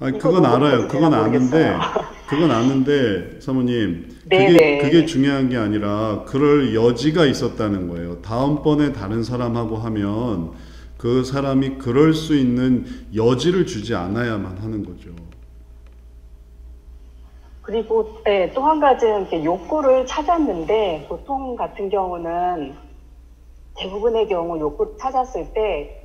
아니, 이거 그건 알아요. 로봇까지 되나 모르겠어요. 그건 아는데, 사모님, 그게 네네. 중요한 게 아니라, 그럴 여지가 있었다는 거예요. 다음번에 다른 사람하고 하면, 그 사람이 그럴 수 있는 여지를 주지 않아야만 하는 거죠. 그리고 네, 또 한 가지는 이렇게 욕구를 찾았는데 보통 같은 경우는 대부분의 경우 욕구를 찾았을 때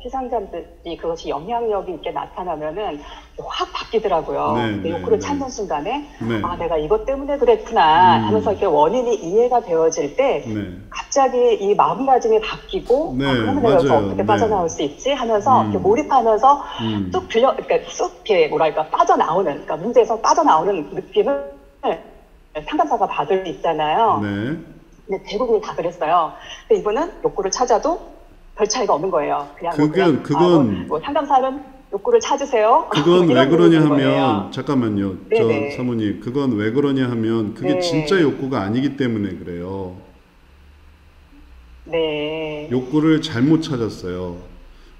피상자들이 그것이 영향력이 있게 나타나면은 확 바뀌더라고요. 네, 그 네, 욕구를 네. 찾는 순간에 네. 아 내가 이것 때문에 그랬구나 하면서 음, 이렇게 원인이 이해가 되어질 때 네. 갑자기 이 마음가짐이 바뀌고 아 네, 그러면 내가 여기서 맞아요. 어떻게 네. 빠져나올 수 있지 하면서 이렇게 음, 몰입하면서 음, 그러니까 쑥 이렇게 뭐랄까 빠져나오는 그러니까 문제에서 빠져나오는 느낌을 상담사가 받을 수 있잖아요. 네. 근데 대부분이 다 그랬어요. 근데 이분은 욕구를 찾아도 별 차이가 없는 거예요. 그냥 뭐 그냥 그건 뭐 상담사는 욕구를 찾으세요. 뭐 그건 왜 이런 그러냐 분위기인 하면, 거예요. 잠깐만요. 저 네네. 사모님, 그건 왜 그러냐 하면, 그게 진짜 네. 욕구가 아니기 때문에 그래요. 네. 욕구를 잘못 찾았어요.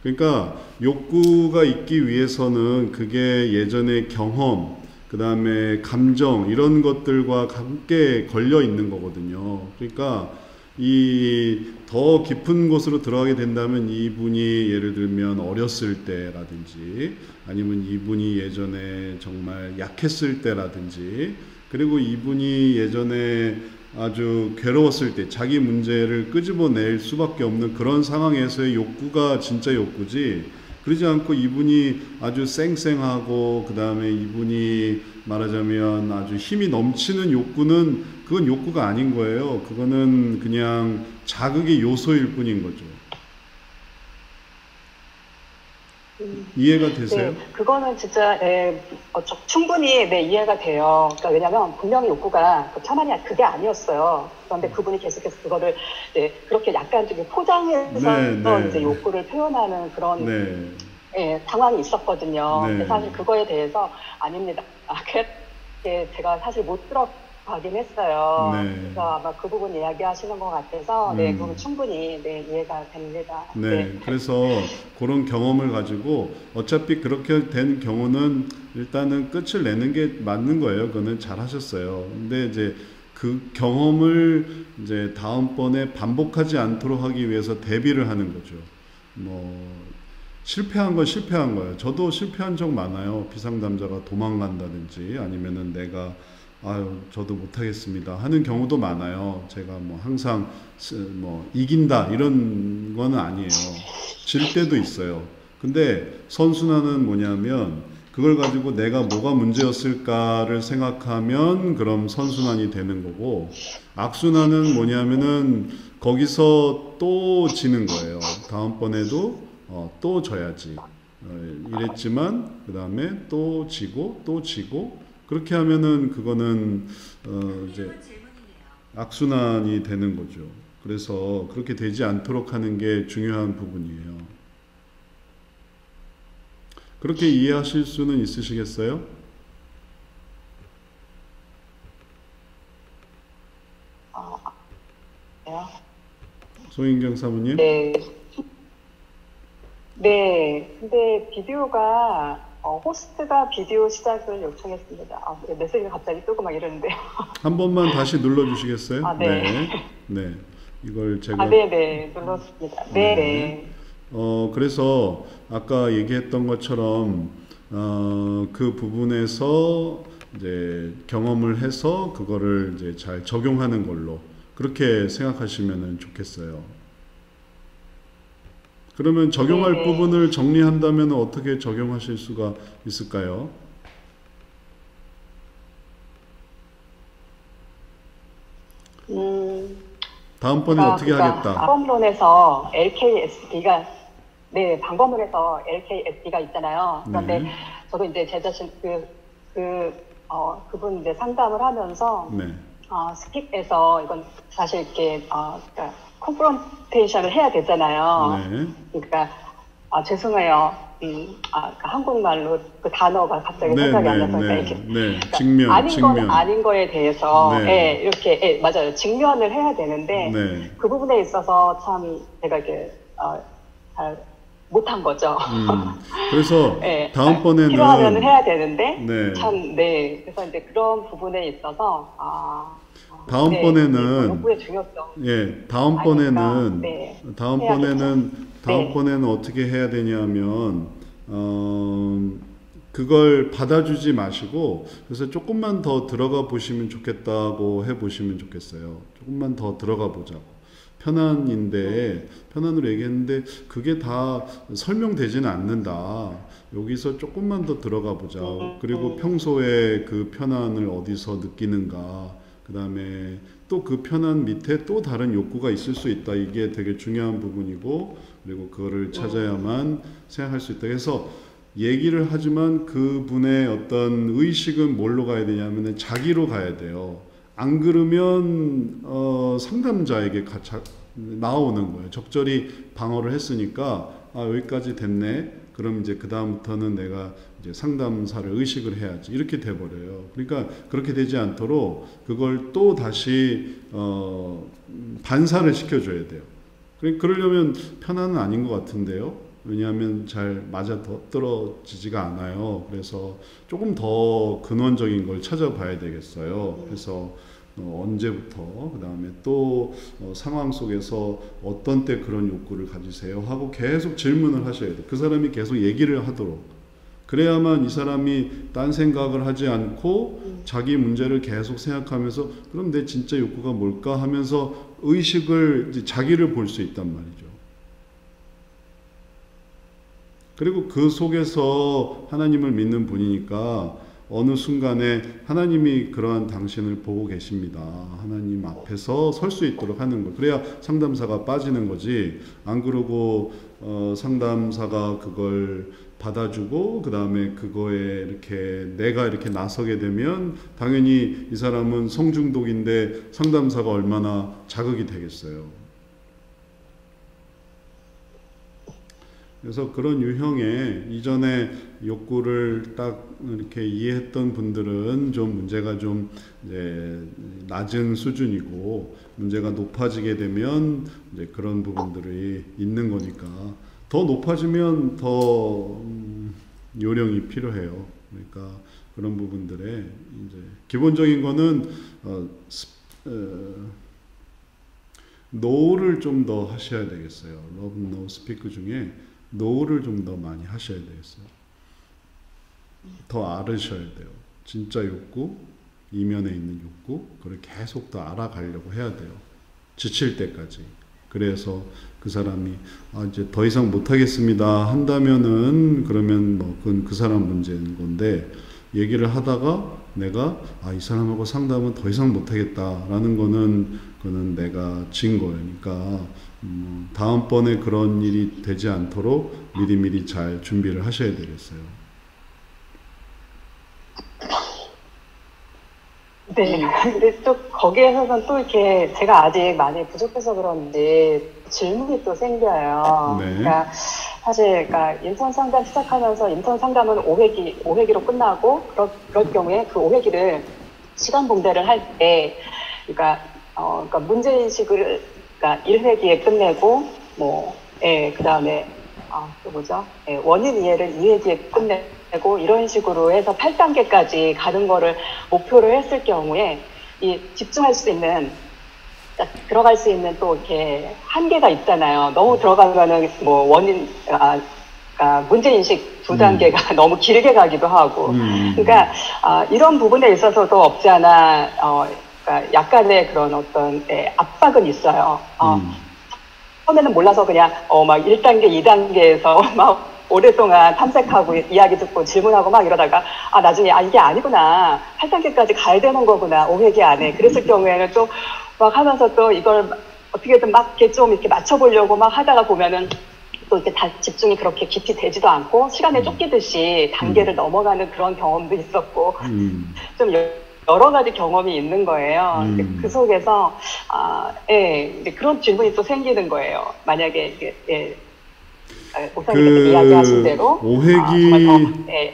그러니까 욕구가 있기 위해서는 그게 예전의 경험, 그 다음에 감정, 이런 것들과 함께 걸려 있는 거거든요. 그러니까 이 더 깊은 곳으로 들어가게 된다면 이분이 예를 들면 어렸을 때라든지 아니면 이분이 예전에 정말 약했을 때라든지 그리고 이분이 예전에 아주 괴로웠을 때 자기 문제를 끄집어낼 수밖에 없는 그런 상황에서의 욕구가 진짜 욕구지 그러지 않고 이분이 아주 쌩쌩하고 그 다음에 이분이 말하자면 아주 힘이 넘치는 욕구는 그건 욕구가 아닌 거예요. 그거는 그냥 자극의 요소일 뿐인 거죠. 이해가 되세요? 네, 그거는 진짜 충분히 네, 이해가 돼요. 그러니까 왜냐하면 분명히 욕구가 천만이 그게 아니었어요. 그런데 그분이 계속해서 그거를 그렇게 약간 좀 포장해서 네, 이제 네, 욕구를 표현하는 그런 네, 상황이 있었거든요. 근데 네, 사실 그거에 대해서 아닙니다. 그게 제가 사실 못 들어가긴 했어요. 네, 그래서 아마 그 부분 이야기하시는 것 같아서 네, 그건 음. 충분히 네, 이해가 됩니다. 네, 네, 그래서 그런 경험을 가지고 어차피 그렇게 된 경우는 일단은 끝을 내는 게 맞는 거예요. 그거는 잘 하셨어요. 근데 이제 그 경험을 이제 다음번에 반복하지 않도록 하기 위해서 대비를 하는 거죠. 뭐, 실패한 건 실패한 거예요. 저도 실패한 적 많아요. 비상담자가 도망간다든지 아니면은 내가 아유 저도 못하겠습니다 하는 경우도 많아요. 제가 뭐 항상 뭐 이긴다 이런 거는 아니에요. 질 때도 있어요. 근데 선순환은 뭐냐면 그걸 가지고 내가 뭐가 문제였을까를 생각하면 그럼 선순환이 되는 거고 악순환은 뭐냐면은 거기서 또 지는 거예요. 다음번에도 또 져야지. 이랬지만 그 다음에 또 지고 또 지고 그렇게 하면은 그거는 이제 악순환이 되는 거죠. 그래서 그렇게 되지 않도록 하는 게 중요한 부분이에요. 그렇게 이해하실 수는 있으시겠어요? 소인경 사모님? 네. 네, 근데 비디오가 호스트가 비디오 시작을 요청했습니다. 메시지가 갑자기 뜨고 막 이러는데요. 한 번만 다시 눌러주시겠어요? 아, 네. 네. 네. 이걸 아, 제가, 네네. 눌렀습니다. 네. 네네. 그래서 아까 얘기했던 것처럼, 그 부분에서 이제 경험을 해서 그거를 이제 잘 적용하는 걸로 그렇게 생각하시면 좋겠어요. 그러면 적용할 네네. 부분을 정리한다면 어떻게 적용하실 수가 있을까요? 음, 다음번에 제가 어떻게 그러니까 하겠다? 방법론에서 LKSD가 네, 방법론에서 LKSD가 있잖아요. 그런데 네, 저도 이제 제 자신 그분 이제 상담을 하면서 네, 스킵에서 이건 사실 이렇게 그러니까 컨프런테이션을 해야 되잖아요. 네, 그러니까 죄송해요. 그러니까 한국말로 그 단어가 갑자기 네, 생각이 안 네, 나서 그러니까 네, 이렇게 네, 그러니까 직면, 아닌 건 직면, 아닌 거에 대해서 네, 이렇게 맞아요. 직면을 해야 되는데 네, 그 부분에 있어서 참 제가 이렇게 잘 못한 거죠. 그래서 네, 필요하면 다음번에는 해야 되는데 네. 참, 네. 그래서 이제 그런 부분에 있어서 네, 다음번에는 욕구의 중요성 예, 아니까 네, 해야겠죠. 네. 다음번에는 어떻게 해야 되냐면 그걸 받아주지 마시고 그래서 조금만 더 들어가 보시면 좋겠다고 해 보시면 좋겠어요. 조금만 더 들어가 보자고. 편안으로 얘기했는데 그게 다 설명되지는 않는다. 여기서 조금만 더 들어가 보자. 그리고 평소에 그 편안을 어디서 느끼는가. 그 다음에 또 그 편안 밑에 또 다른 욕구가 있을 수 있다. 이게 되게 중요한 부분이고 그리고 그거를 찾아야만 생각할 수 있다. 그래서 얘기를 하지만 그분의 어떤 의식은 뭘로 가야 되냐면 자기로 가야 돼요. 안 그러면 상담자에게 나오는 거예요. 적절히 방어를 했으니까 여기까지 됐네. 그럼 이제 그 다음부터는 내가 이제 상담사를 의식을 해야지 이렇게 돼버려요. 그러니까 그렇게 되지 않도록 그걸 또 다시 반사를 시켜줘야 돼요. 그러려면 편안은 아닌 것 같은데요. 왜냐하면 잘 맞아 떨어지지가 않아요. 그래서 조금 더 근원적인 걸 찾아봐야 되겠어요. 그래서 언제부터 그 다음에 또 상황 속에서 어떤 때 그런 욕구를 가지세요 하고 계속 질문을 하셔야 돼요. 그 사람이 계속 얘기를 하도록. 그래야만 이 사람이 딴 생각을 하지 않고 자기 문제를 계속 생각하면서 그럼 내 진짜 욕구가 뭘까 하면서 의식을 자기를 볼 수 있단 말이죠. 그리고 그 속에서 하나님을 믿는 분이니까 어느 순간에 하나님이 그러한 당신을 보고 계십니다. 하나님 앞에서 설 수 있도록 하는 거. 그래야 상담사가 빠지는 거지. 안 그러고 상담사가 그걸 받아주고 그 다음에 그거에 이렇게 내가 이렇게 나서게 되면 당연히 이 사람은 성중독인데 상담사가 얼마나 자극이 되겠어요. 그래서 그런 유형의 이전에 욕구를 딱 이렇게 이해했던 분들은 좀 문제가 좀 이제 낮은 수준이고 문제가 높아지게 되면 이제 그런 부분들이 있는 거니까 더 높아지면 더 요령이 필요해요. 그러니까 그런 부분들에 이제 기본적인 거는 노를 좀 더 하셔야 되겠어요. Love, No, Speak 중에 노를 좀 더 많이 하셔야 되겠어요. 더 알으셔야 돼요. 진짜 욕구, 이면에 있는 욕구, 그걸 계속 더 알아가려고 해야 돼요. 지칠 때까지. 그래서 그 사람이 이제 더 이상 못하겠습니다 한다면은 그러면 뭐 그건 그 사람 문제인 건데 얘기를 하다가 내가 이 사람하고 상담은 더 이상 못하겠다라는 거는 그거는 내가 진 거예요. 그러니까 다음번에 그런 일이 되지 않도록 미리미리 잘 준비를 하셔야 되겠어요. 네. 근데 또 거기에서는 또 이렇게 제가 아직 많이 부족해서 그런지 질문이 또 생겨요. 네. 그러니까 사실 그러니까 인턴 상담 시작하면서 인턴 상담은 5회기로 끝나고 그럴 경우에 그 5회기를 시간 분배를 할 때 그러니까 문제인식을 그러니까 1회기에 끝내고 그다음에 또 뭐죠? 원인 이해를 2회기에 끝내고 이런 식으로 해서 8단계까지 가는 거를 목표를 했을 경우에 이 집중할 수 있는 들어갈 수 있는 또 이렇게 한계가 있잖아요. 너무 들어가면은 뭐 원인 그러니까 문제인식 2단계가 너무 길게 가기도 하고 그러니까 이런 부분에 있어서도 없지 않아 그러니까 약간의 그런 어떤 압박은 있어요. 처음에는 몰라서 그냥 막 1단계, 2단계에서 막 오랫동안 탐색하고 이야기 듣고 질문하고 막 이러다가 나중에 이게 아니구나. 8단계까지 가야 되는 거구나. 5회기 안에. 그랬을 경우에는 또 막 하면서 또 이걸 어떻게든 막 이렇게 좀 이렇게 맞춰보려고 막 하다가 보면은 또 이렇게 다 집중이 그렇게 깊이 되지도 않고 시간에 쫓기듯이 단계를 넘어가는 그런 경험도 있었고 좀 여러 가지 경험이 있는 거예요. 그 속에서 이제 그런 질문이 또 생기는 거예요. 만약에 목사님께서 이야기하신 대로 5회기 정말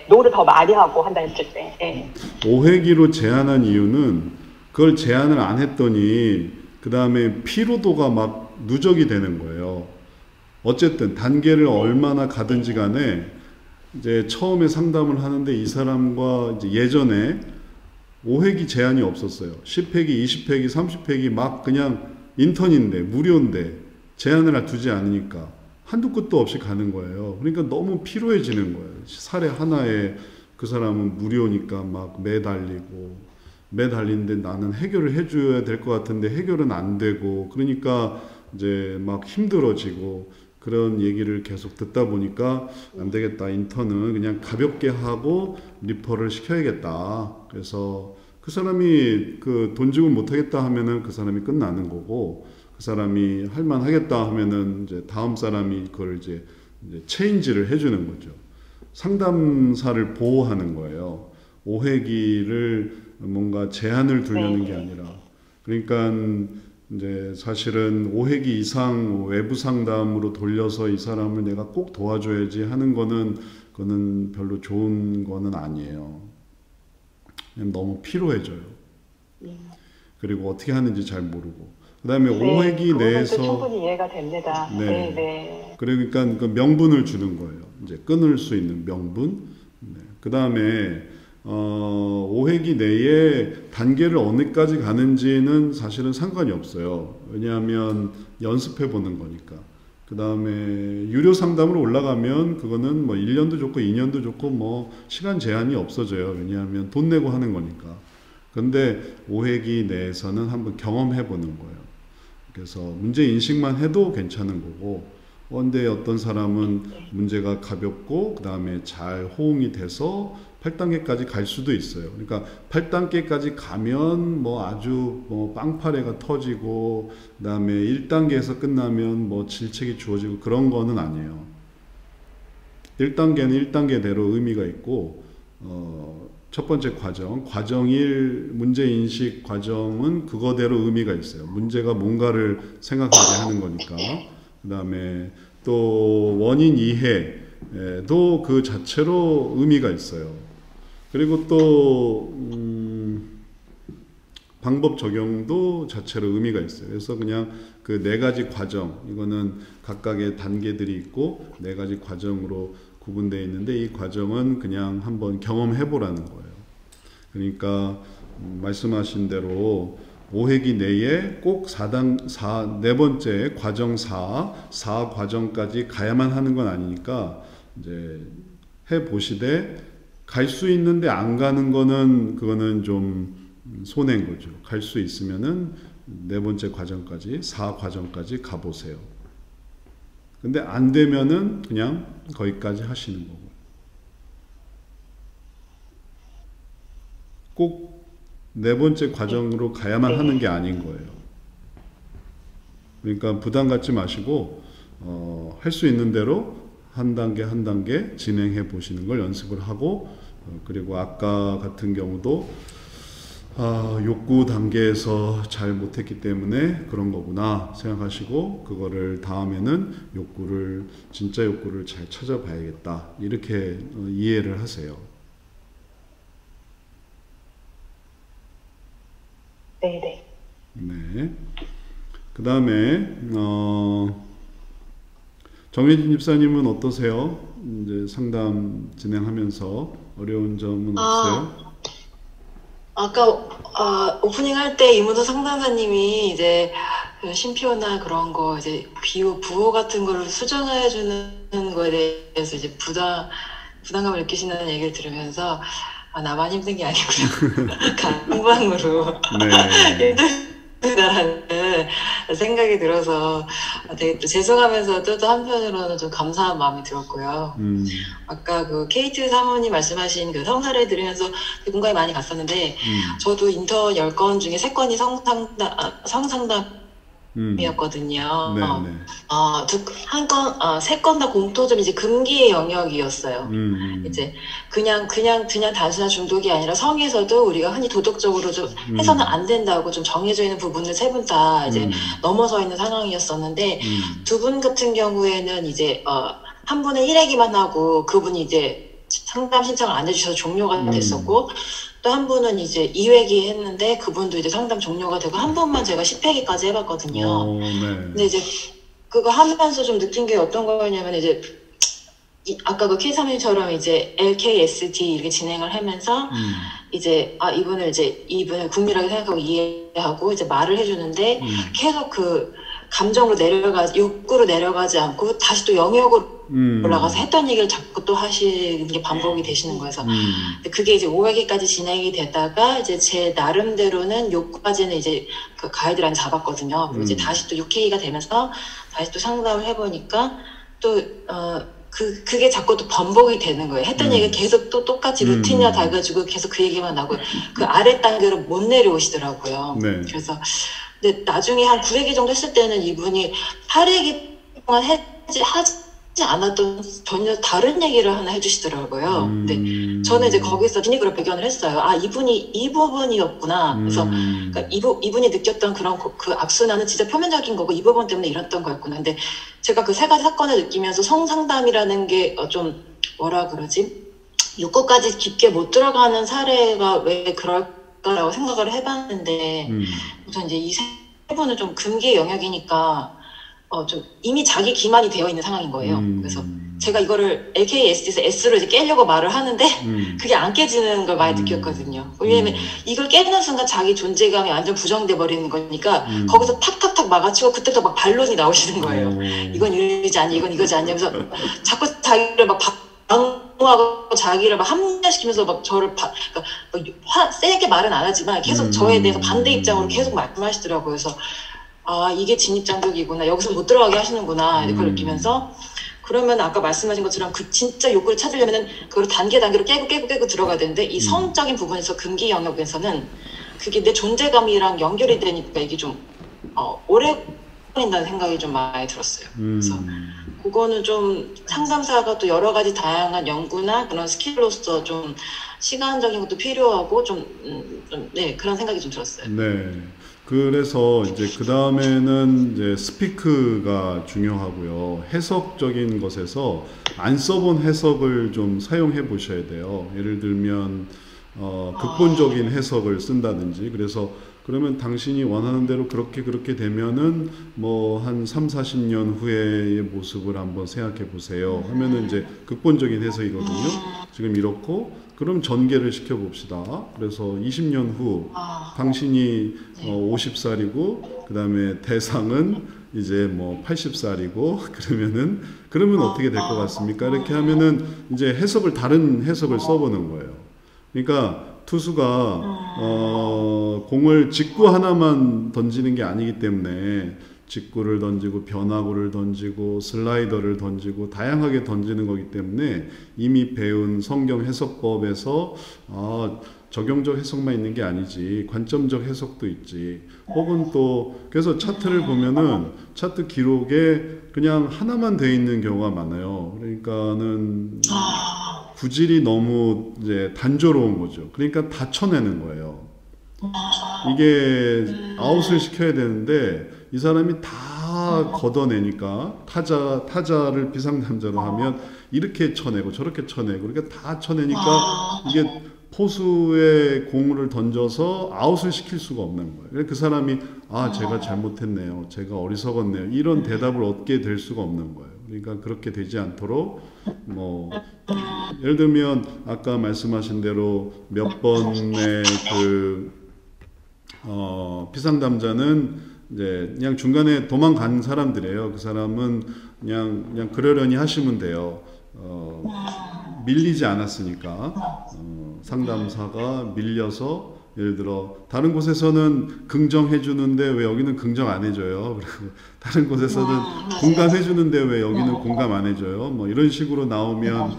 더 노를 더 많이 하고 한다 했을 때 5회기로 제한한 이유는 그걸 제한을 안 했더니 그 다음에 피로도가 막 누적이 되는 거예요. 어쨌든 단계를 얼마나 가든지 간에 이제 처음에 상담을 하는데 이 사람과 이제 예전에 5회기 제한이 없었어요. 10회기, 20회기, 30회기 막 그냥 인턴인데 무료인데 제한을 두지 않으니까 한두 끝도 없이 가는 거예요. 그러니까 너무 피로해지는 거예요. 사례 하나에 그 사람은 무료니까 막 매달리는데 나는 해결을 해줘야 될 것 같은데 해결은 안 되고 그러니까 이제 막 힘들어지고 그런 얘기를 계속 듣다 보니까 안 되겠다. 인턴은 그냥 가볍게 하고 리퍼를 시켜야겠다. 그래서 그 사람이 그 돈 지급 못 하겠다 하면은 그 사람이 끝나는 거고 그 사람이 할만 하겠다 하면은 이제 다음 사람이 그걸 이제 체인지를 해주는 거죠. 상담사를 보호하는 거예요. 5회기를 뭔가 제한을 두려는 게 아니라. 그러니까 이제 사실은 5회기 이상 외부 상담으로 돌려서 이 사람을 내가 꼭 도와줘야지 하는 거는 그거는 별로 좋은 거는 아니에요. 너무 피로해져요. 그리고 어떻게 하는지 잘 모르고. 그 다음에 5회기 내에서 충분히 이해가 됩니다. 네. 네. 그러니까 그 명분을 주는 거예요. 이제 끊을 수 있는 명분. 네. 그 다음에 5회기 내에 단계를 어느까지 가는지는 사실은 상관이 없어요. 왜냐하면 연습해 보는 거니까. 그 다음에 유료 상담으로 올라가면 그거는 뭐 1년도 좋고 2년도 좋고 뭐 시간 제한이 없어져요. 왜냐하면 돈 내고 하는 거니까. 근데 5회기 내에서는 한번 경험해 보는 거예요. 그래서 문제 인식만 해도 괜찮은 거고, 근데 어떤 사람은 문제가 가볍고 그 다음에 잘 호응이 돼서 8단계까지 갈 수도 있어요. 그러니까 8단계까지 가면 뭐 아주 뭐 빵파레가 터지고 그 다음에 1단계에서 끝나면 뭐 질책이 주어지고 그런 거는 아니에요. 1단계는 1단계대로 의미가 있고 첫 번째 과정 1 문제인식 과정은 그거대로 의미가 있어요. 문제가 뭔가를 생각하게 하는 거니까. 그 다음에 또 원인 이해도 그 자체로 의미가 있어요. 그리고 또 방법 적용도 자체로 의미가 있어요. 그래서 그냥 그 4가지 과정, 이거는 각각의 단계들이 있고 4가지 과정으로 구분되어 있는데 이 과정은 그냥 한번 경험해 보라는 거예요. 그러니까 말씀하신 대로 5회기 내에 꼭 4번째 과정 4 과정까지 가야만 하는 건 아니니까 이제 해 보시되 갈 수 있는데 안 가는 거는 그거는 좀 손해인 거죠. 갈 수 있으면은 4번째 과정까지 4 과정까지 가보세요. 근데 안 되면은 그냥 거기까지 하시는 거고. 꼭 4번째 과정으로 가야만 하는 게 아닌 거예요. 그러니까 부담 갖지 마시고 할 수 있는 대로 한 단계 한 단계 진행해 보시는 걸 연습을 하고 그리고 아까 같은 경우도 욕구 단계에서 잘 못했기 때문에 그런 거구나 생각하시고 그거를 다음에는 진짜 욕구를 잘 찾아봐야겠다 이렇게 이해를 하세요. 네네. 네. 그 다음에 정혜진 집사님은 어떠세요? 이제 상담 진행하면서 어려운 점은 없어요? 아까 오프닝 할 때 이문도 상담사님이 이제 그 쉼표나 그런 거 이제 부호 같은 거를 수정해 주는 거에 대해서 이제 부담감을 느끼신다는 얘기를 들으면서 나만 힘든 게 아니구나. 감방으로 네. 힘들다라는 생각이 들어서 되게 또 죄송하면서도 또 한편으로는 좀 감사한 마음이 들었고요. 아까 그 케이트 사모님 말씀하신 그 성사를 들으면서 공감이 많이 갔었는데 저도 인턴 10건 중에 3건이 성상담 이었거든요. 네. 세 건 다 공통점 이제 금기의 영역이었어요. 이제 그냥 단순한 중독이 아니라 성에서도 우리가 흔히 도덕적으로 좀 해서는 안 된다고 좀 정해져 있는 부분을 3분 다 이제 넘어서 있는 상황이었었는데 2분 같은 경우에는 이제 한 분은 1회기만 하고 그분이 이제 상담 신청을 안 해주셔서 종료가 됐었고 또 한 분은 이제 2회기 했는데 그분도 이제 상담 종료가 되고 한 번만 제가 10회기까지 해봤거든요. 네. 근데 이제 그거 하면서 좀 느낀 게 어떤 거냐면 이제 아까 그 K3님처럼 이제 LKSD 이렇게 진행을 하면서 이제 이분을 국민이라고 생각하고 이해하고 이제 말을 해주는데 계속 그 감정으로 욕구로 내려가지 않고 다시 또 영역으로 올라가서 했던 얘기를 자꾸 또 하시는 게 반복이 되시는 거예요. 근데 그게 이제 5회기까지 진행이 되다가 이제 제 나름대로는 욕구까지는 이제 그 가이드라인 잡았거든요. 그리고 이제 다시 또 6회기가 되면서 다시 또 상담을 해보니까 또 그게 자꾸 또 반복이 되는 거예요. 했던 얘기가 계속 또 똑같이 루틴이나 돼가지고 계속 그 얘기만 나고 그 아래 단계로 못 내려오시더라고요. 네. 그래서 근데 나중에 한 9회기 정도 했을 때는 이분이 8회기 동안 하지 않았던 전혀 다른 얘기를 하나 해주시더라고요. 근데 저는 이제 거기서 진입으로 발견을 했어요. 아, 이분이 이 부분이었구나. 그래서 그러니까 이분이 느꼈던 그런 그 악순환은 진짜 표면적인 거고 이 부분 때문에 이랬던 거였구나. 근데 제가 그 세 가지 사건을 느끼면서 성상담이라는 게 좀 뭐라 그러지? 욕구까지 깊게 못 들어가는 사례가 왜 그럴까라고 생각을 해봤는데 우선 이제 이 세 분은 좀 금기의 영역이니까 좀 이미 자기 기만이 되어 있는 상황인 거예요. 그래서 제가 이거를 LKSD에서 S로 이제 깨려고 말을 하는데 그게 안 깨지는 걸 많이 느꼈거든요. 왜냐면 이걸 깨는 순간 자기 존재감이 완전 부정돼 버리는 거니까 거기서 탁탁탁 막아치고 그때부터 막 반론이 나오시는 거예요. 이건 이러지 않니, 이건 이거지 않냐면서 자꾸 자기를 막 방어하고 자기를 막 합리화시키면서 막 저를 그러니까 세게 말은 안 하지만 계속 저에 대해서 반대 입장으로 계속 말씀하시더라고요. 그래서 아, 이게 진입장벽이구나. 여기서 못 들어가게 하시는구나. 그걸 느끼면서 그러면 아까 말씀하신 것처럼 그 진짜 욕구를 찾으려면은 그걸 단계로 깨고 들어가야 되는데 이 성적인 부분에서 금기 영역에서는 그게 내 존재감이랑 연결이 되니까 이게 좀 오래 걸린다는 생각이 좀 많이 들었어요. 그래서 그거는 좀 상담사가 또 여러 가지 다양한 연구나 그런 스킬로서 좀 시간적인 것도 필요하고 네, 그런 생각이 좀 들었어요. 네. 그래서 이제 그 다음에는 이제 스피크가 중요하고요. 해석적인 것에서 안 써본 해석을 좀 사용해 보셔야 돼요. 예를 들면 극본적인 해석을 쓴다든지. 그래서 그러면 당신이 원하는 대로 그렇게 되면은 뭐 한 3, 40년 후의 모습을 한번 생각해 보세요 하면은 이제 극본적인 해석이거든요. 지금 이렇고 그럼 전개를 시켜 봅시다. 그래서 20년 후 당신이 50살이고 그 다음에 대상은 이제 뭐 80살이고 그러면 어떻게 될 것 같습니까? 이렇게 하면은 이제 다른 해석을 써보는 거예요. 그러니까 투수가 공을 직구 하나만 던지는 게 아니기 때문에 직구를 던지고 변화구를 던지고 슬라이더를 던지고 다양하게 던지는 거기 때문에 이미 배운 성경 해석법에서 적용적 해석만 있는 게 아니지 관점적 해석도 있지. 혹은 또 그래서 차트를 보면은 차트 기록에 그냥 하나만 돼 있는 경우가 많아요. 그러니까는 구질이 너무 이제 단조로운 거죠. 그러니까 다 쳐내는 거예요. 이게 아웃을 시켜야 되는데 이 사람이 다 걷어내니까 타자를 비상담자로 하면 이렇게 쳐내고 저렇게 쳐내고 그러니까 다 쳐내니까 이게 포수의 공을 던져서 아웃을 시킬 수가 없는 거예요. 그 사람이 제가 잘못했네요. 제가 어리석었네요. 이런 대답을 얻게 될 수가 없는 거예요. 그러니까 그렇게 되지 않도록 예를 들면 아까 말씀하신 대로 몇 번의 피상담자는 이제 그냥 중간에 도망간 사람들이에요. 그 사람은 그냥 그러려니 하시면 돼요. 밀리지 않았으니까 상담사가 밀려서 예를 들어 다른 곳에서는 긍정해 주는데 왜 여기는 긍정 안 해줘요. 그리고 다른 곳에서는 공감해 주는데 왜 여기는 공감 안 해줘요. 뭐 이런 식으로 나오면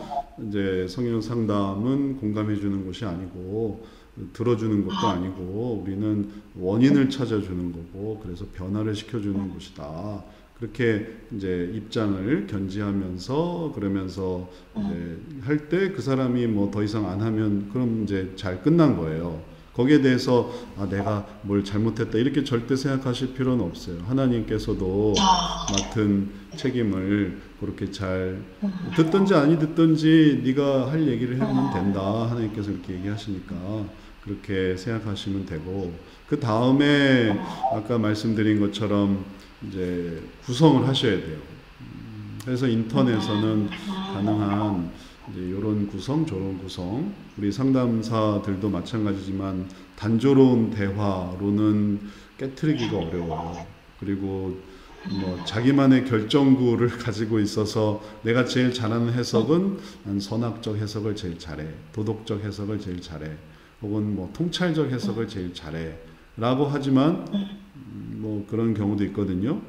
이제 성형 상담은 공감해 주는 것이 아니고 들어주는 것도 아니고 우리는 원인을 찾아주는 거고 그래서 변화를 시켜주는 것이다. 그렇게 이제 입장을 견지하면서 그러면서 이제 할 때 그 사람이 뭐 더 이상 안 하면 그럼 이제 잘 끝난 거예요. 거기에 대해서 내가 뭘 잘못했다 이렇게 절대 생각하실 필요는 없어요. 하나님께서도 맡은 책임을 그렇게 잘 듣든지 아니 듣든지 네가 할 얘기를 해보면 된다. 하나님께서 이렇게 얘기하시니까 그렇게 생각하시면 되고 그 다음에 아까 말씀드린 것처럼 이제 구성을 하셔야 돼요. 그래서 인턴에서는 가능한 이제 이런 구성, 저런 구성, 우리 상담사들도 마찬가지지만 단조로운 대화로는 깨트리기가 어려워요. 그리고 뭐 자기만의 결정구를 가지고 있어서 내가 제일 잘하는 해석은 난 선학적 해석을 제일 잘해, 도덕적 해석을 제일 잘해, 혹은 뭐 통찰적 해석을 제일 잘해 라고 하지만 뭐 그런 경우도 있거든요.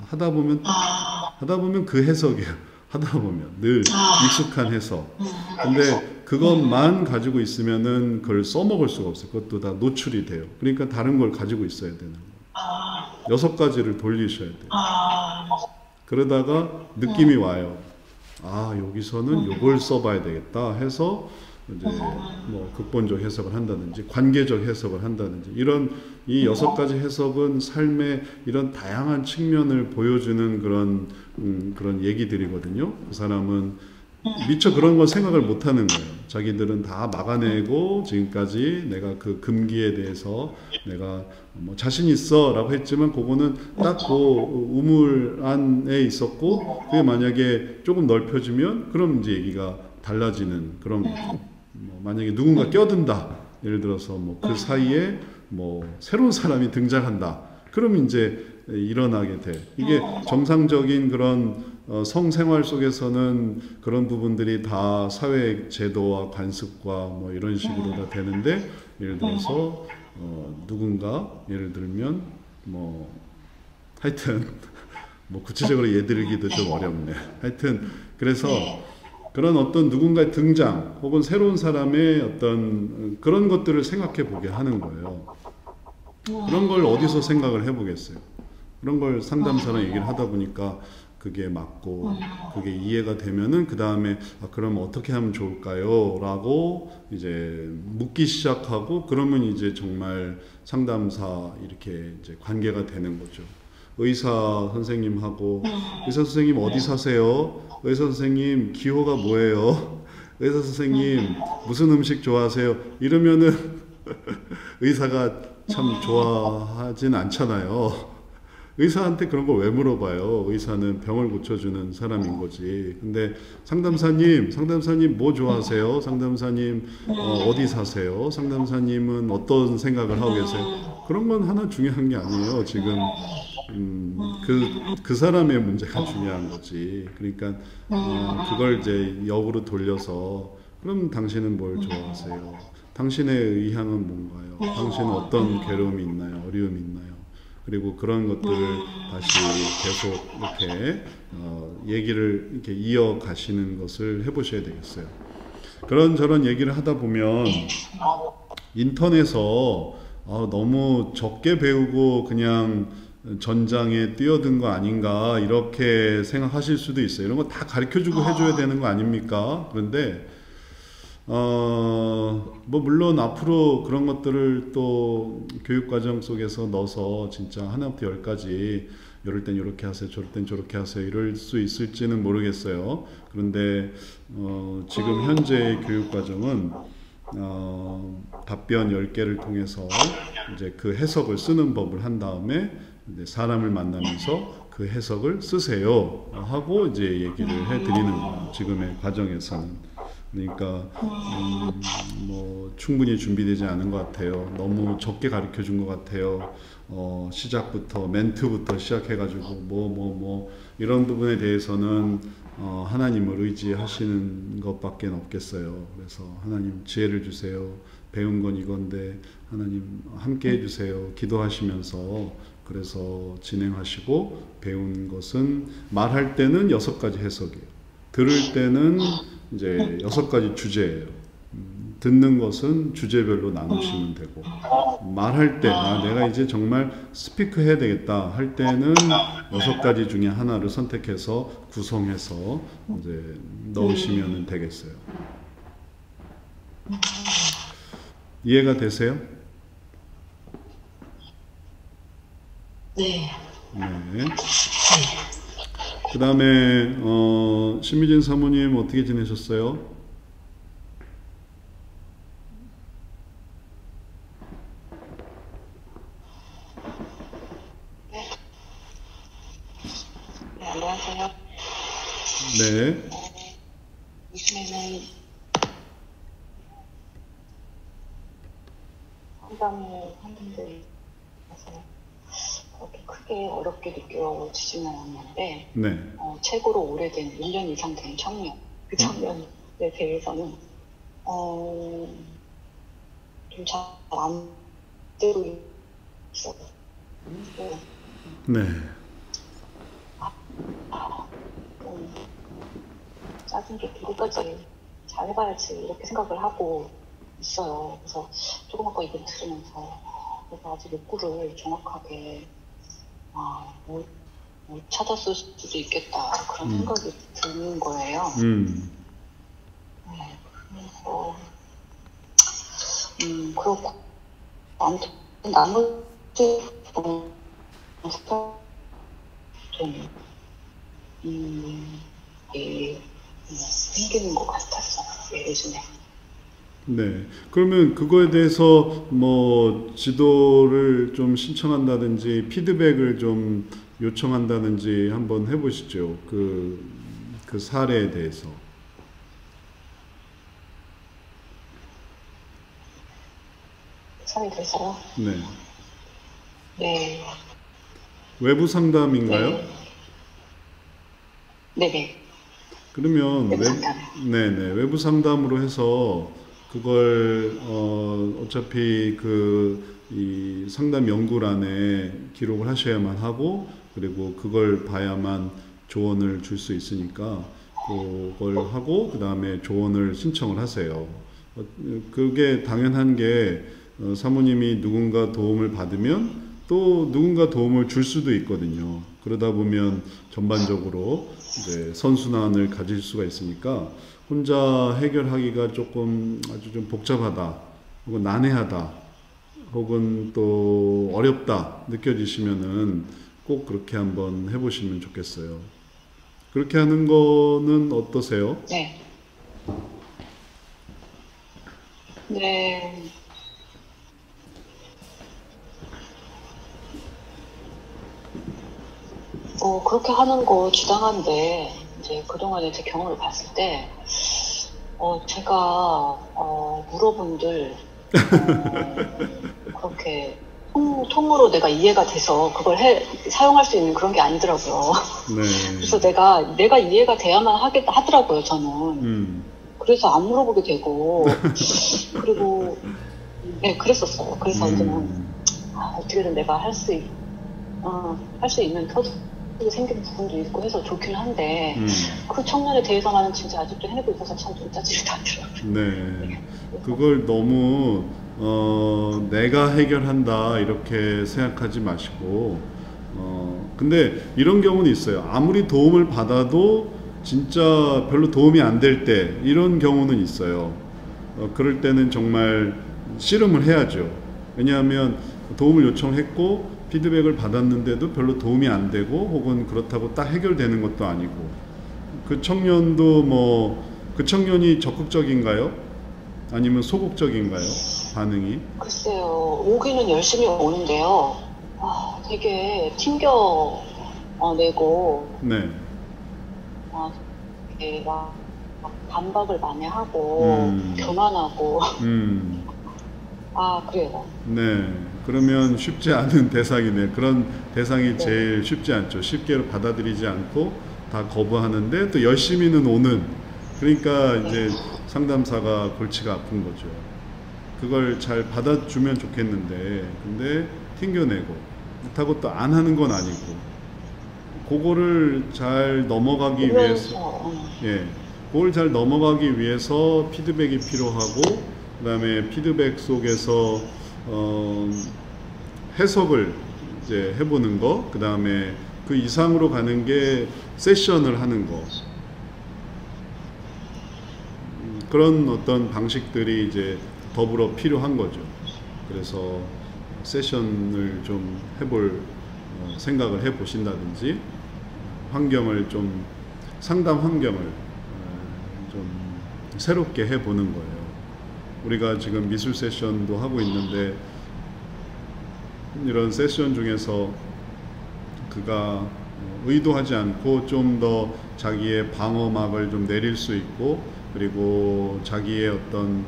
하다 보면 그 해석이에요. 하다 보면 늘 익숙한 해석. 근데 그것만 가지고 있으면은 그걸 써먹을 수가 없어요. 그것도 다 노출이 돼요. 그러니까 다른 걸 가지고 있어야 되는 거예요. 6가지를 돌리셔야 돼요. 그러다가 느낌이 와요. 아, 여기서는 요걸 써봐야 되겠다 해서 이제 뭐 극본적 해석을 한다든지 관계적 해석을 한다든지 이런 이 6가지 해석은 삶의 이런 다양한 측면을 보여주는 그런 얘기들이거든요. 그 사람은 미처 그런 걸 생각을 못 하는 거예요. 자기들은 다 막아내고 지금까지 내가 그 금기에 대해서 내가 뭐 자신 있어 라고 했지만 그거는 딱 그 우물 안에 있었고 그게 만약에 조금 넓혀지면 그럼 이제 얘기가 달라지는 그런 거죠. 뭐 만약에 누군가 껴든다. 예를 들어서 뭐 그 사이에 뭐 새로운 사람이 등장한다. 그러면 이제 일어나게 돼. 이게 정상적인 그런 성생활 속에서는 그런 부분들이 다 사회 제도와 관습과 뭐 이런 식으로 다 되는데 예를 들어서 누군가 예를 들면 뭐 하여튼 뭐 구체적으로 예들기도 좀 어렵네. 하여튼 그래서 그런 어떤 누군가의 등장 혹은 새로운 사람의 어떤 그런 것들을 생각해 보게 하는 거예요. 그런 걸 어디서 생각을 해보겠어요. 그런 걸 상담사랑 얘기를 하다 보니까 그게 맞고 그게 이해가 되면은 그 다음에 그럼 어떻게 하면 좋을까요? 라고 이제 묻기 시작하고 그러면 이제 정말 상담사 이렇게 이제 관계가 되는 거죠. 의사 선생님하고 의사 선생님 어디 사세요? 의사 선생님 기호가 뭐예요? 의사 선생님 무슨 음식 좋아하세요? 이러면은 의사가 참 좋아하진 않잖아요. 의사한테 그런 걸 왜 물어봐요? 의사는 병을 고쳐주는 사람인 거지. 근데 상담사님 뭐 좋아하세요? 상담사님 어디 사세요? 상담사님은 어떤 생각을 하고 계세요? 그런 건 하나 중요한 게 아니에요. 지금 그 사람의 문제가 중요한 거지. 그러니까 그걸 이제 역으로 돌려서 그럼 당신은 뭘 좋아하세요? 당신의 의향은 뭔가요? 당신은 어떤 괴로움이 있나요? 어려움이 있나요? 그리고 그런 것들을 다시 계속 이렇게 얘기를 이렇게 이어가시는 것을 해보셔야 되겠어요. 그런저런 얘기를 하다 보면 인턴에서 너무 적게 배우고 그냥 전장에 뛰어든 거 아닌가 이렇게 생각하실 수도 있어요. 이런 거 다 가르쳐주고 해줘야 되는 거 아닙니까? 그런데 뭐 물론 앞으로 그런 것들을 또 교육과정 속에서 넣어서 진짜 하나부터 10까지 이럴 땐 이렇게 하세요, 저럴 땐 저렇게 하세요 이럴 수 있을지는 모르겠어요. 그런데 지금 현재 교육과정은 답변 10개를 통해서 이제 그 해석을 쓰는 법을 한 다음에 이제 사람을 만나면서 그 해석을 쓰세요 하고 이제 얘기를 해드리는 거예요. 지금의 과정에서는. 그러니까 뭐 충분히 준비되지 않은 것 같아요. 너무 적게 가르쳐 준 것 같아요. 시작부터 멘트부터 시작해가지고 뭐 이런 부분에 대해서는 하나님을 의지하시는 것밖에 없겠어요. 그래서 하나님 지혜를 주세요. 배운 건 이건데 하나님 함께 해주세요. 기도하시면서 그래서 진행하시고 배운 것은 말할 때는 6가지 해석이에요. 들을 때는 이제 6가지 주제예요. 듣는 것은 주제별로 나누시면 되고 말할 때 내가 이제 정말 스피크 해야 되겠다 할 때는 6가지 중에 하나를 선택해서 구성해서 이제 넣으시면 되겠어요. 이해가 되세요? 네. 네. 그 다음에 신미진 사모님 어떻게 지내셨어요? 안녕하세요. 네. 요즘에는 상담을 하는데 그렇게 크게 어렵게 느껴지지는 않는데 네. 최고로 오래된 1년 이상 된 청년, 그 청년에 대해서는 좀 잘 안 되고 있어요. 네. 짜증 게 누구까지 잘해봐야지 이렇게 생각을 하고 있어요. 그래서 조금 아까 이걸 들으면서 내가 아직 욕구를 정확하게 못 찾았을 수도 있겠다 그런 생각이 드는 거예요. 네, 그래서 그렇고 아무튼 나머지 좀 생기는 것 같았어요. 요즘에. 네. 그러면 그거에 대해서 뭐 지도를 좀 신청한다든지 피드백을 좀 요청한다든지 한번 해보시죠. 그 사례에 대해서. 사람이 돼서요? 네. 네. 외부 상담인가요? 네. 네네. 그러면 외부 상담. 네네. 외부 상담으로 해서 그걸 어차피 이 상담 연구란에 기록을 하셔야만 하고, 그리고 그걸 봐야만 조언을 줄 수 있으니까 그걸 하고 그 다음에 조언을 신청을 하세요. 그게 당연한 게 사모님이 누군가 도움을 받으면 또 누군가 도움을 줄 수도 있거든요. 그러다 보면 전반적으로 이제 선순환을 가질 수가 있으니까 혼자 해결하기가 조금 아주 좀 복잡하다, 혹은 난해하다, 혹은 또 어렵다 느껴지시면은 꼭 그렇게 한번 해보시면 좋겠어요. 그렇게 하는 거는 어떠세요? 네. 네. 그렇게 하는 거 주장한데, 이제 그동안에 제 경험을 봤을 때, 제가, 물어본들, 그렇게, 통으로 내가 이해가 돼서 그걸 사용할 수 있는 그런 게 아니더라고요. 네. 그래서 내가 이해가 돼야만 하더라고요, 저는. 그래서 안 물어보게 되고, 그리고, 네, 그랬었어요. 그래서 이제는, 어떻게든 내가 할 수 있는 터득이 생긴 부분도 있고 해서 좋긴 한데, 그 청년에 대해서만은 진짜 아직도 해내고 있어서 참 좀 짜증이 나더라고요. 네. 그걸 너무, 내가 해결한다, 이렇게 생각하지 마시고, 근데 이런 경우는 있어요. 아무리 도움을 받아도 진짜 별로 도움이 안 될 때, 이런 경우는 있어요. 그럴 때는 정말 씨름을 해야죠. 왜냐하면 도움을 요청했고, 피드백을 받았는데도 별로 도움이 안 되고, 혹은 그렇다고 딱 해결되는 것도 아니고, 그 청년도 그 청년이 적극적인가요? 아니면 소극적인가요? 반응이? 글쎄요, 오기는 열심히 오는데요. 되게 튕겨내고, 네. 되게 막 반박을 많이 하고, 교만하고, 그래요. 네. 그러면 쉽지 않은 대상이네. 그런 대상이 제일 쉽지 않죠. 쉽게 받아들이지 않고 다 거부하는데 또 열심히는 오는. 그러니까 이제 상담사가 골치가 아픈 거죠. 그걸 잘 받아주면 좋겠는데, 근데 튕겨내고, 그렇다고 또 안 하는 건 아니고, 그거를 잘 넘어가기 위해서, 그걸 잘 넘어가기 위해서 피드백이 필요하고, 그 다음에 피드백 속에서 해석을 이제 해보는 거, 그 다음에 그 이상으로 가는 게 세션을 하는 거. 그런 어떤 방식들이 이제 더불어 필요한 거죠. 그래서 세션을 좀 해볼 생각을 해보신다든지, 상담 환경을 좀 새롭게 해보는 거예요. 우리가 지금 미술 세션도 하고 있는데, 이런 세션 중에서 그가 의도하지 않고 좀 더 자기의 방어막을 좀 내릴 수 있고, 그리고 자기의 어떤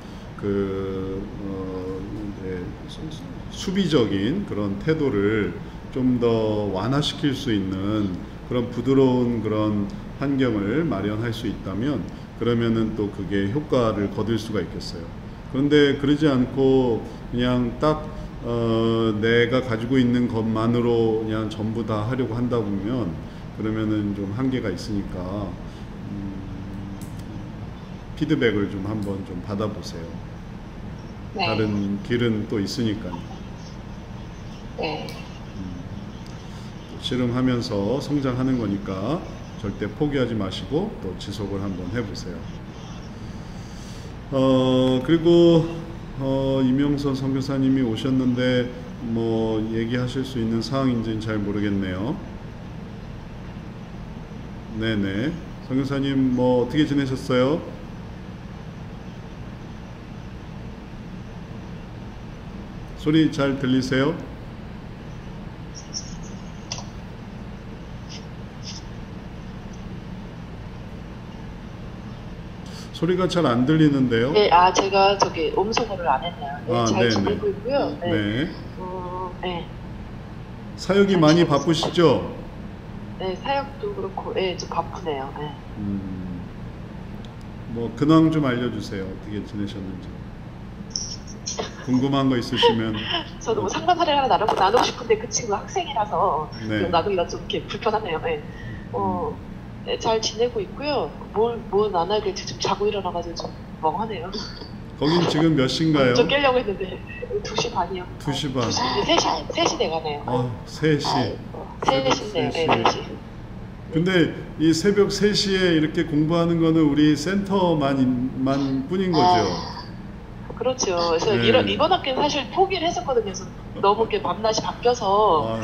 이제 수비적인 그런 태도를 좀 더 완화시킬 수 있는 그런 부드러운 그런 환경을 마련할 수 있다면, 그러면은 또 그게 효과를 거둘 수가 있겠어요. 그런데 그러지 않고 그냥 딱 내가 가지고 있는 것만으로 그냥 전부 다 하려고 한다 보면, 그러면은 좀 한계가 있으니까 피드백을 좀 한번 좀 받아보세요. 네. 다른 길은 또 있으니까요. 네. 씨름하면서 성장하는 거니까 절대 포기하지 마시고 또 지속을 한번 해보세요. 그리고 이명선 선교사님이 오셨는데 뭐 얘기하실 수 있는 사항인지는 잘 모르겠네요. 네네. 선교사님 뭐 어떻게 지내셨어요? 소리 잘 들리세요? 소리가 잘 안 들리는데요. 네, 제가 저기 음성어를 안 했네요. 네, 잘 네네. 지내고 있고요. 네. 네. 네. 사역이 많이 바쁘시죠? 네, 사역도 그렇고, 네, 좀 바쁘네요. 네. 뭐 근황 좀 알려주세요. 어떻게 지내셨는지. 궁금한 거 있으시면. 저도 뭐 상담 사례를 하나 나누고 싶은데 그 친구 학생이라서 네. 나누기가 좀 이렇게 불편하네요. 네. 네, 잘 지내고 있고요. 뭘 나눠야 될지 지금 자고 일어나가지고 좀 멍하네요. 거긴 지금 몇 시인가요? 좀 깨려고 했는데 2시 반이요. 2시 반. 3시 돼가네요. 3시. 3시네요. 네, 3시. 근데 이 새벽 3시에 이렇게 공부하는 거는 우리 센터만 뿐인 거죠? 그렇죠. 그래서 네. 이번 학기는 사실 포기를 했었거든요. 그래서 너무 이렇게 밤낮이 바뀌어서 아유,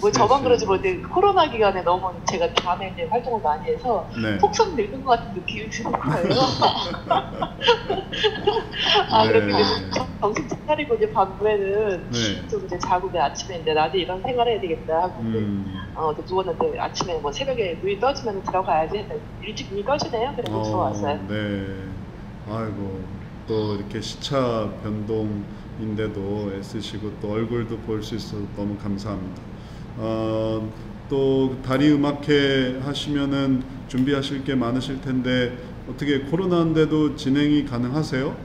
뭐 저만 3시. 그러지 뭐 근데 코로나 기간에 너무 제가 밤에 이제 활동을 많이 해서 네. 폭삭 늙은 것 같은 느낌이 드는 거예요. 네. 그렇게 이제 정신 차리고 이제 밤에는 네. 좀 이제 자고 이제 아침에 이제 나도 이런 생활 해야 되겠다 하고 또 누웠는데 아침에 뭐 새벽에 눈이 떠지면 들어가야지 했는데 일찍 눈이 떠지네요. 그래서 들어왔어요. 네. 아이고. 또 이렇게 시차 변동인데도 애쓰시고 또 얼굴도 볼 수 있어서 너무 감사합니다. 또 다리 음악회 하시면은 준비하실 게 많으실 텐데 어떻게 코로나인데도 진행이 가능하세요?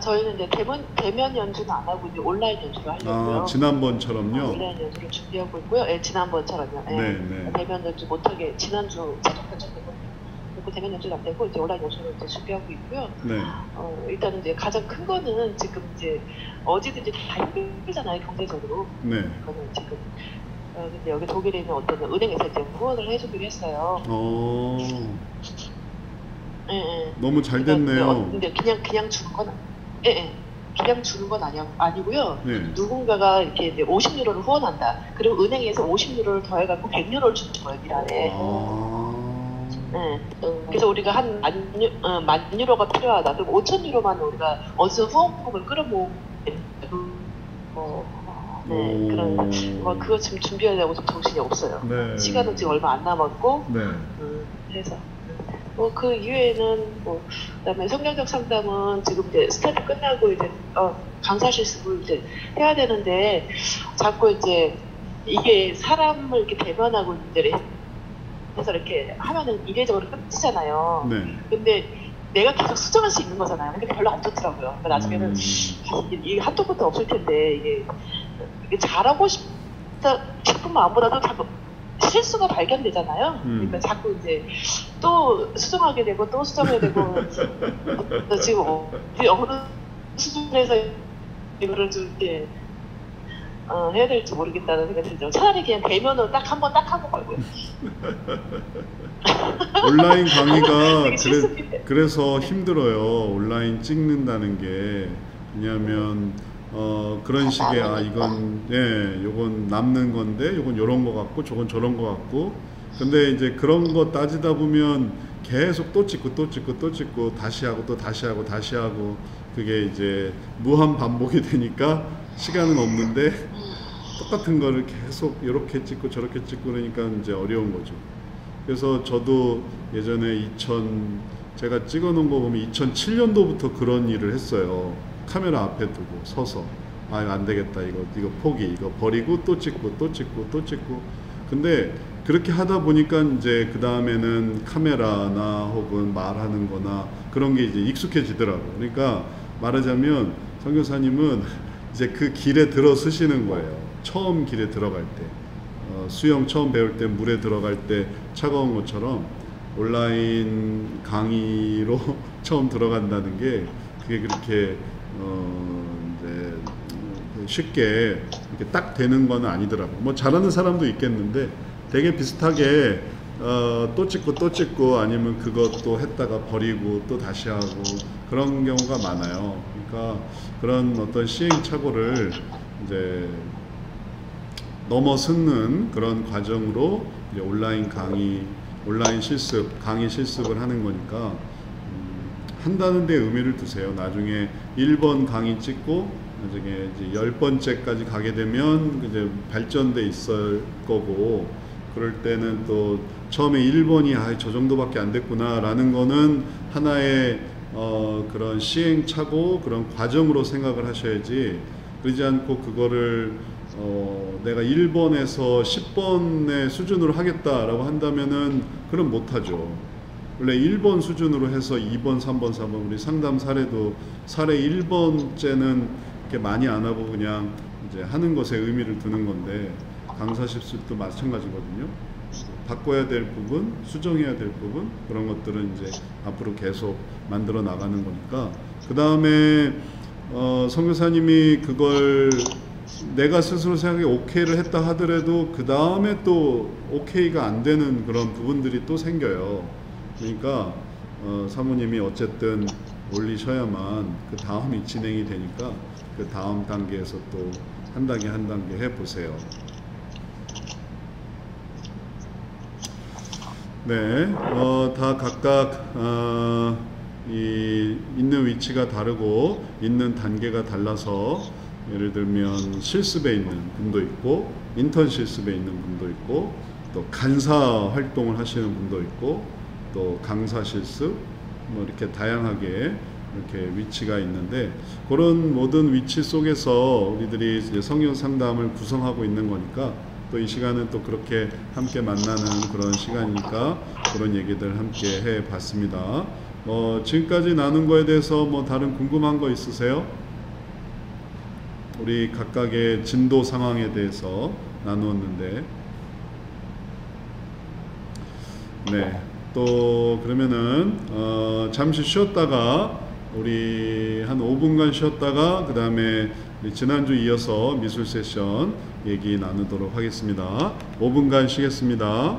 저희는 이제 대면 연주는 안 하고 이제 온라인 연주를 하려고요. 지난번처럼요? 온라인 연주를 준비하고 있고요. 네, 지난번처럼요. 네. 대면 연주 못하게 지난주 제작되고 대면 연주는 안 되고 이제 온라인 연주를 이제 준비하고 있고요. 네. 일단은 이제 가장 큰 거는 지금 이제 어디든지 다 힘들잖아요, 경제적으로. 네. 그거는 지금 근데 여기 독일에 있는 어떤 은행에서 이제 후원을 해주기로 했어요. 네. 너무 잘 됐네요. 근데 그냥 주는 건 그냥 주는 건 아니고요. 네. 누군가가 이렇게 이제 50유로를 후원한다. 그리고 은행에서 50유로를 더해갖고 100유로를 주는 거예요, 일 안에. 그래서 우리가 한 10,000유로가 필요하다. 그럼 5,000유로만 우리가 어디서 후원금을 끌어모으면 그거 지금 준비하려고 좀 정신이 없어요. 네. 시간은 지금 얼마 안 남았고. 네. 그래서 그 이외에는 그다음에 성경적 상담은 지금 이제 스타트 끝나고 이제 강사 실습을 이제 해야 되는데 자꾸 이제 이게 사람을 이렇게 대면하고 이제 해서 이렇게 하면은 이례적으로 끝이잖아요. 네. 근데 내가 계속 수정할 수 있는 거잖아요. 근데 별로 안 좋더라고요. 그러니까 나중에는 이게 한도 끝도 없을 텐데 이게 잘하고 싶은 마음보다도 자꾸 실수가 발견되잖아요. 그러니까 자꾸 이제 또 수정하게 되고 또 수정해야 되고 지금 어느 수준에서 이거를 좀 이렇게 해야 될지 모르겠다는 생각이 들죠. 차라리 그냥 대면으로 딱 한 번 말고요. 온라인 강의가 되게 그래서 힘들어요. 온라인 찍는다는 게. 왜냐하면 그런 식의 요건 남는 건데 요건 요런 거 같고 저건 저런 거 같고, 근데 이제 그런 거 따지다 보면 계속 또 찍고 다시 하고 또 다시 하고 그게 이제 무한 반복이 되니까 시간은 없는데 똑같은 거를 계속 이렇게 찍고 저렇게 찍고 그러니까 이제 어려운 거죠. 그래서 저도 예전에 제가 찍어 놓은 거 보면 2007년도부터 그런 일을 했어요. 카메라 앞에 두고 서서 아 이거 안 되겠다, 이거 포기, 이거 버리고 또 찍고 또 찍고 또 찍고. 근데 그렇게 하다 보니까 이제 그 다음에는 카메라나 혹은 말하는 거나 그런 게 이제 익숙해지더라고요. 그러니까 말하자면 선교사님은 이제 그 길에 들어서시는 거예요. 처음 길에 들어갈 때, 수영 처음 배울 때 물에 들어갈 때 차가운 것처럼 온라인 강의로 처음 들어간다는 게 그게 그렇게 이제 쉽게 이렇게 딱 되는 건 아니더라고요. 뭐 잘하는 사람도 있겠는데 되게 비슷하게 또 찍고 또 찍고 아니면 그것도 했다가 버리고 또 다시 하고 그런 경우가 많아요. 그러니까 그런 어떤 시행착오를 이제 넘어서는 그런 과정으로 이제 온라인 강의 실습을 하는 거니까 한다는 데 의미를 두세요. 나중에 1번 강의 찍고 나중에 이제 10번째까지 가게 되면 이제 발전돼 있을 거고, 그럴 때는 또 처음에 1번이 저 정도밖에 안 됐구나 라는 거는 하나의 그런 시행착오, 그런 과정으로 생각을 하셔야지, 그러지 않고 그거를 내가 1번에서 10번의 수준으로 하겠다라고 한다면은 그럼 못하죠. 원래 1번 수준으로 해서 2번, 3번, 4번 우리 상담 사례도 사례 1번째는 이렇게 많이 안 하고 그냥 이제 하는 것에 의미를 두는 건데, 강사 실습도 마찬가지거든요. 바꿔야 될 부분, 수정해야 될 부분, 그런 것들은 이제 앞으로 계속 만들어 나가는 거니까, 그 다음에 선교사님이 그걸 내가 스스로 생각에 오케이를 했다 하더라도 그 다음에 또 오케이가 안 되는 그런 부분들이 또 생겨요. 그러니까 사모님이 어쨌든 올리셔야만 그 다음이 진행이 되니까 그 다음 단계에서 또 한 단계 한 단계 해보세요. 네, 다 각각 있는 위치가 다르고 있는 단계가 달라서, 예를 들면 실습에 있는 분도 있고 인턴 실습에 있는 분도 있고 또 간사 활동을 하시는 분도 있고 또 강사 실습, 뭐 이렇게 다양하게 이렇게 위치가 있는데, 그런 모든 위치 속에서 우리들이 이제 성경 상담을 구성하고 있는 거니까 또 이 시간은 또 그렇게 함께 만나는 그런 시간이니까 그런 얘기들 함께 해 봤습니다. 지금까지 나눈 거에 대해서 뭐 다른 궁금한 거 있으세요? 우리 각각의 진도 상황에 대해서 나누었는데, 네, 또 그러면은 잠시 쉬었다가 우리 한 5분간 쉬었다가 그 다음에 지난주 이어서 미술 세션 얘기 나누도록 하겠습니다. 5분간 쉬겠습니다.